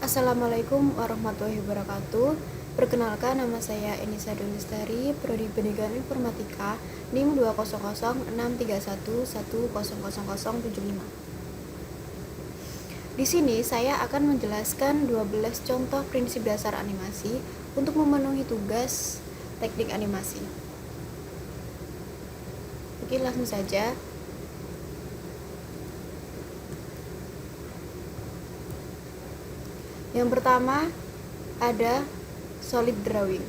Assalamualaikum warahmatullahi wabarakatuh. Perkenalkan, nama saya Enisa Dulistari, Prodi Pendidikan Informatika, NIM 2006311000075. Di sini saya akan menjelaskan 12 contoh prinsip dasar animasi untuk memenuhi tugas teknik animasi. Oke, langsung saja. Yang pertama ada solid drawing.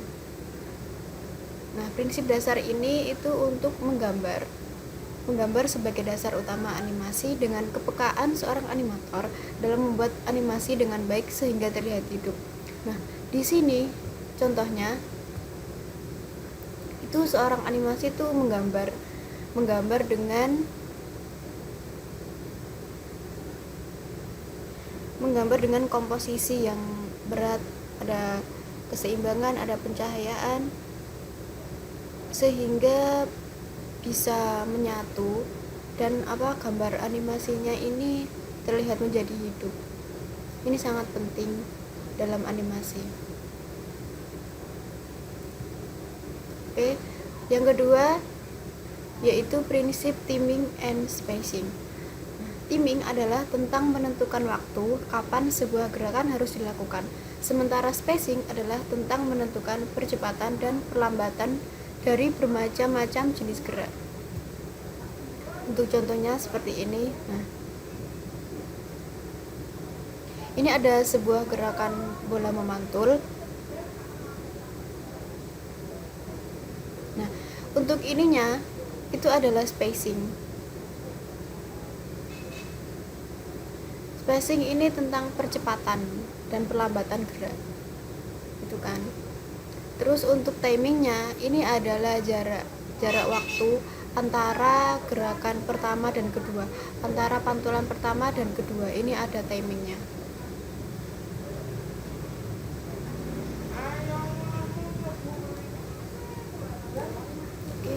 Nah, prinsip dasar ini itu untuk menggambar sebagai dasar utama animasi dengan kepekaan seorang animator dalam membuat animasi dengan baik sehingga terlihat hidup. Nah, di sini contohnya itu seorang animasi itu menggambar dengan komposisi yang berat, ada keseimbangan, ada pencahayaan, sehingga bisa menyatu dan gambar animasinya ini terlihat menjadi hidup. Ini sangat penting dalam animasi. Oke, yang kedua yaitu prinsip timing and spacing. Timing adalah tentang menentukan waktu kapan sebuah gerakan harus dilakukan, sementara spacing adalah tentang menentukan percepatan dan perlambatan dari bermacam-macam jenis gerak. Untuk contohnya seperti ini. Nah, ini ada sebuah gerakan bola memantul. Nah, untuk ininya itu adalah spacing. Spacing ini tentang percepatan dan perlambatan gerak, itu kan. Terus untuk timingnya ini adalah jarak waktu antara gerakan pertama dan kedua, antara pantulan pertama dan kedua. Ini ada timingnya. Oke.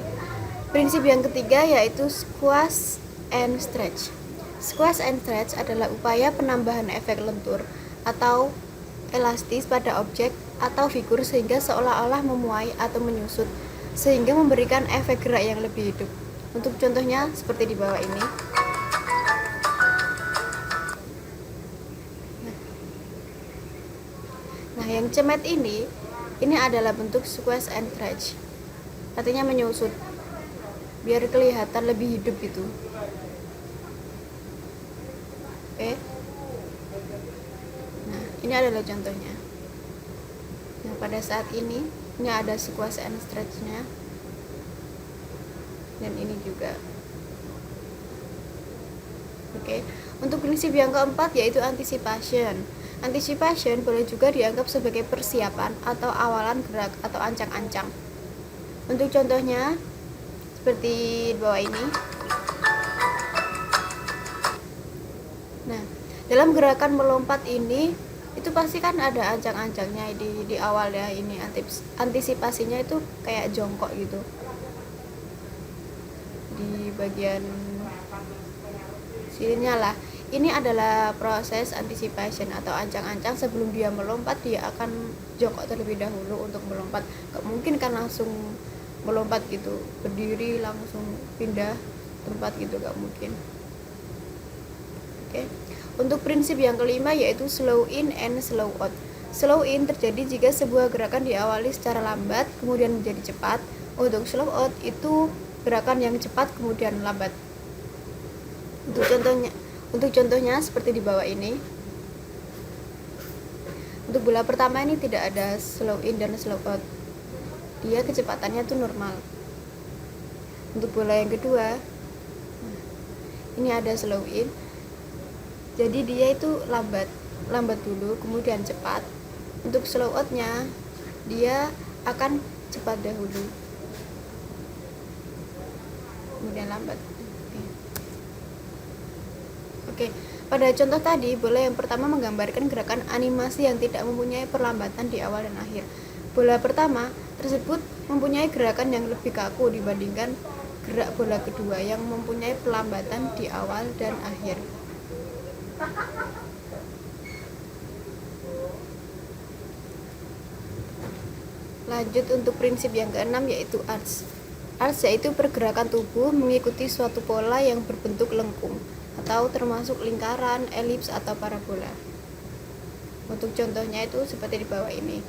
Prinsip yang ketiga yaitu squash and stretch. Squash and stretch adalah upaya penambahan efek lentur atau elastis pada objek atau figur sehingga seolah-olah memuai atau menyusut, sehingga memberikan efek gerak yang lebih hidup. Untuk contohnya seperti di bawah ini. Nah, yang cemet ini adalah bentuk squash and stretch. Artinya menyusut biar kelihatan lebih hidup gitu. Oke. Nah, ini adalah contohnya. Nah, pada saat ini ada squash and stretch-nya. Dan ini juga. Oke. Untuk prinsip yang keempat yaitu anticipation. Anticipation boleh juga dianggap sebagai persiapan atau awalan gerak atau ancang-ancang. Untuk contohnya seperti di bawah ini. Nah, dalam gerakan melompat ini itu pasti kan ada ancang-ancangnya di awal ya. Ini antisipasinya itu kayak jongkok gitu di bagian sininya lah. Ini adalah proses anticipation atau ancang-ancang. Sebelum dia melompat, dia akan jongkok terlebih dahulu untuk melompat. Gak mungkin kan langsung melompat gitu, berdiri langsung pindah tempat gitu, gak mungkin. Oke. Untuk prinsip yang kelima yaitu slow in and slow out. Slow in terjadi jika sebuah gerakan diawali secara lambat kemudian menjadi cepat. Untuk slow out itu gerakan yang cepat kemudian lambat. Untuk contohnya seperti di bawah ini. Untuk bola pertama ini tidak ada slow in dan slow out. Dia kecepatannya tuh normal. Untuk bola yang kedua, ini ada slow in. Jadi dia itu lambat dulu kemudian cepat. Untuk slow out-nya dia akan cepat dahulu kemudian lambat. Oke. Pada contoh tadi, bola yang pertama menggambarkan gerakan animasi yang tidak mempunyai perlambatan di awal dan akhir. Bola pertama tersebut mempunyai gerakan yang lebih kaku dibandingkan gerak bola kedua yang mempunyai perlambatan di awal dan akhir. Lanjut untuk prinsip yang keenam yaitu arch. Arch yaitu pergerakan tubuh mengikuti suatu pola yang berbentuk lengkung atau termasuk lingkaran, elips atau parabola. Untuk contohnya itu seperti di bawah ini.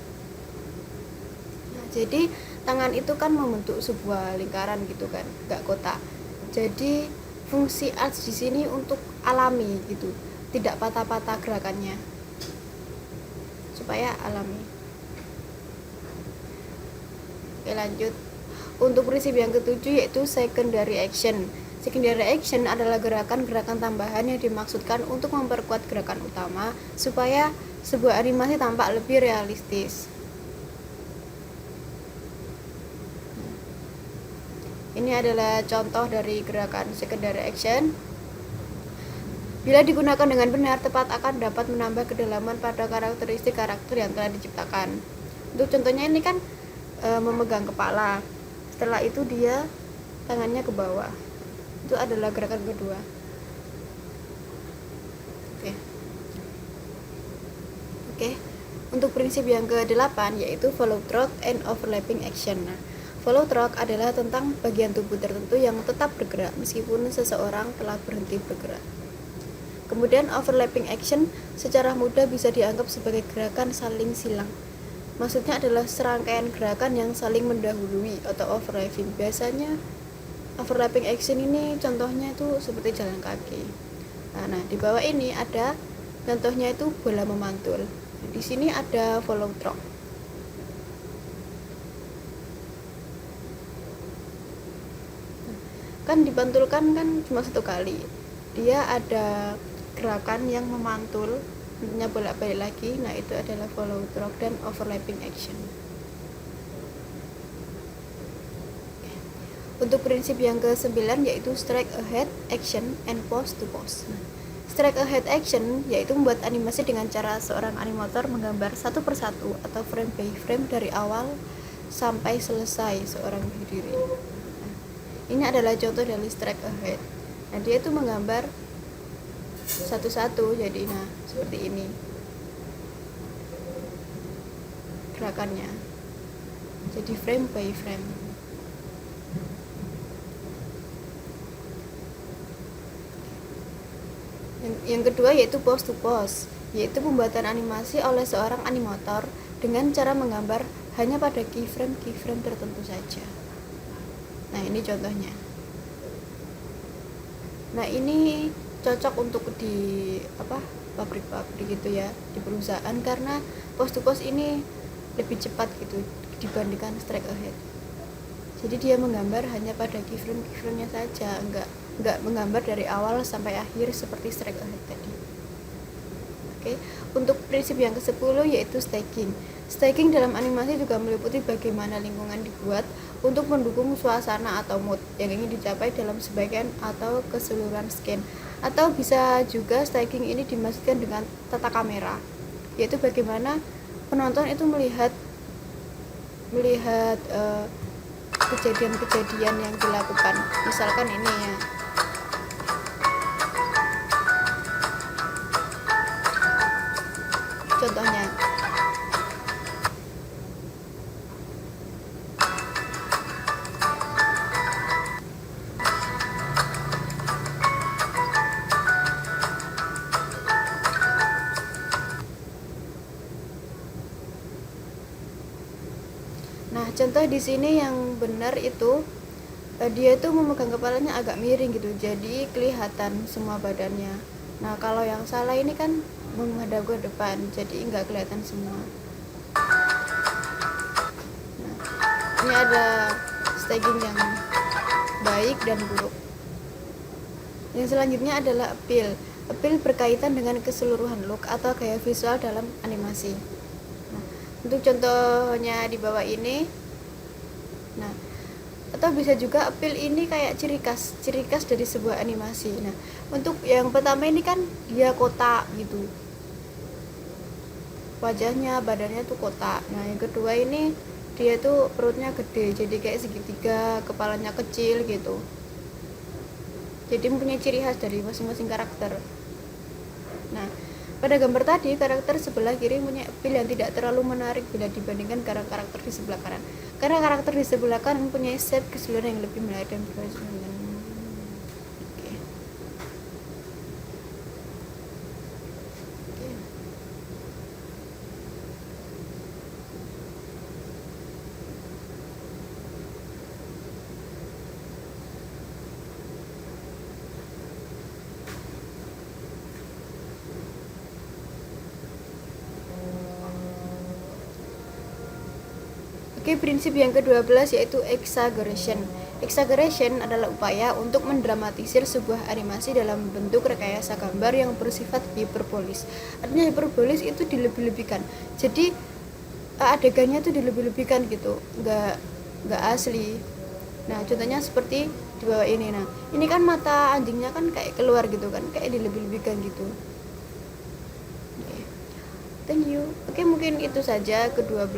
Nah, jadi tangan itu kan membentuk sebuah lingkaran gitu kan, nggak kotak. Jadi fungsi arch di sini untuk alami gitu, tidak patah-patah gerakannya, supaya alami. Oke, lanjut untuk prinsip yang ketujuh yaitu secondary action. Secondary action adalah gerakan-gerakan tambahan yang dimaksudkan untuk memperkuat gerakan utama supaya sebuah animasi tampak lebih realistis. Ini adalah contoh dari gerakan secondary action. Bila digunakan dengan benar, tepat akan dapat menambah kedalaman pada karakteristik karakter yang telah diciptakan. Untuk contohnya ini kan memegang kepala, setelah itu dia tangannya ke bawah, itu adalah gerakan kedua. Oke. Untuk prinsip yang ke-8 yaitu follow through and overlapping action. Nah, follow through adalah tentang bagian tubuh tertentu yang tetap bergerak meskipun seseorang telah berhenti bergerak. Kemudian overlapping action secara mudah bisa dianggap sebagai gerakan saling silang. Maksudnya adalah serangkaian gerakan yang saling mendahului atau overlapping. Biasanya overlapping action ini contohnya itu seperti jalan kaki. Nah, di bawah ini ada contohnya itu bola memantul. Di sini ada follow through. Kan dipantulkan kan cuma satu kali. Dia ada gerakan yang memantul, tentunya bolak-balik lagi. Nah, itu adalah follow through dan overlapping action. Untuk prinsip yang ke-9 yaitu strike ahead action and pose to pose. Strike ahead action yaitu membuat animasi dengan cara seorang animator menggambar satu persatu atau frame by frame dari awal sampai selesai seorang berdiri. Ini adalah contoh dari strike ahead. Nah, dia itu menggambar satu-satu, jadi seperti ini gerakannya, jadi frame by frame. Yang kedua yaitu pose to pose, yaitu pembuatan animasi oleh seorang animator dengan cara menggambar hanya pada keyframe tertentu saja. Nah, ini contohnya. Nah, ini cocok untuk di pabrik-pabrik gitu ya, di perusahaan, karena pose to pose ini lebih cepat gitu dibandingkan strike ahead. Jadi dia menggambar hanya pada keyframe-nya saja, enggak menggambar dari awal sampai akhir seperti strike ahead tadi. Oke, untuk prinsip yang ke-10 yaitu staging. Staging dalam animasi juga meliputi bagaimana lingkungan dibuat untuk mendukung suasana atau mood yang ingin dicapai dalam sebagian atau keseluruhan scene. Atau bisa juga staging ini dimaksudkan dengan tata kamera, yaitu bagaimana penonton itu melihat kejadian-kejadian yang dilakukan. Misalkan ini ya, contohnya. Nah, contoh di sini yang benar itu dia itu memegang kepalanya agak miring gitu, jadi kelihatan semua badannya. Nah, kalau yang salah ini kan menghadap ke depan, jadi nggak kelihatan semua. Nah, ini ada staging yang baik dan buruk. Yang selanjutnya adalah appeal. Appeal berkaitan dengan keseluruhan look atau gaya visual dalam animasi. Untuk contohnya di bawah ini. Nah, atau bisa juga appeal ini kayak ciri khas dari sebuah animasi. Nah, untuk yang pertama ini kan dia kotak gitu, wajahnya, badannya tuh kotak. Nah, yang kedua ini dia tuh perutnya gede, jadi kayak segitiga, kepalanya kecil gitu. Jadi mempunyai ciri khas dari masing-masing karakter. Nah, Pada gambar tadi, karakter sebelah kiri punya pilihan tidak terlalu menarik bila dibandingkan karakter di sebelah kanan. Karena karakter di sebelah kanan punya shape keseluruhan yang lebih menarik dan berhasil. Oke, prinsip yang ke-12 yaitu exaggeration. Exaggeration adalah upaya untuk mendramatisir sebuah animasi dalam bentuk rekayasa gambar yang bersifat hiperbolis. Artinya hiperbolis itu dilebih-lebihkan. Jadi adegannya tuh dilebih-lebihkan gitu, nggak asli. Nah, contohnya seperti di bawah ini. Nah, ini kan mata anjingnya kan kayak keluar gitu kan, kayak dilebih-lebihkan gitu. Thank you. Oke, mungkin itu saja ke-12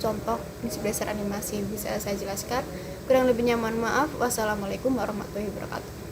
contoh prinsip dasar animasi bisa saya jelaskan. Kurang lebihnya mohon maaf. Wassalamualaikum warahmatullahi wabarakatuh.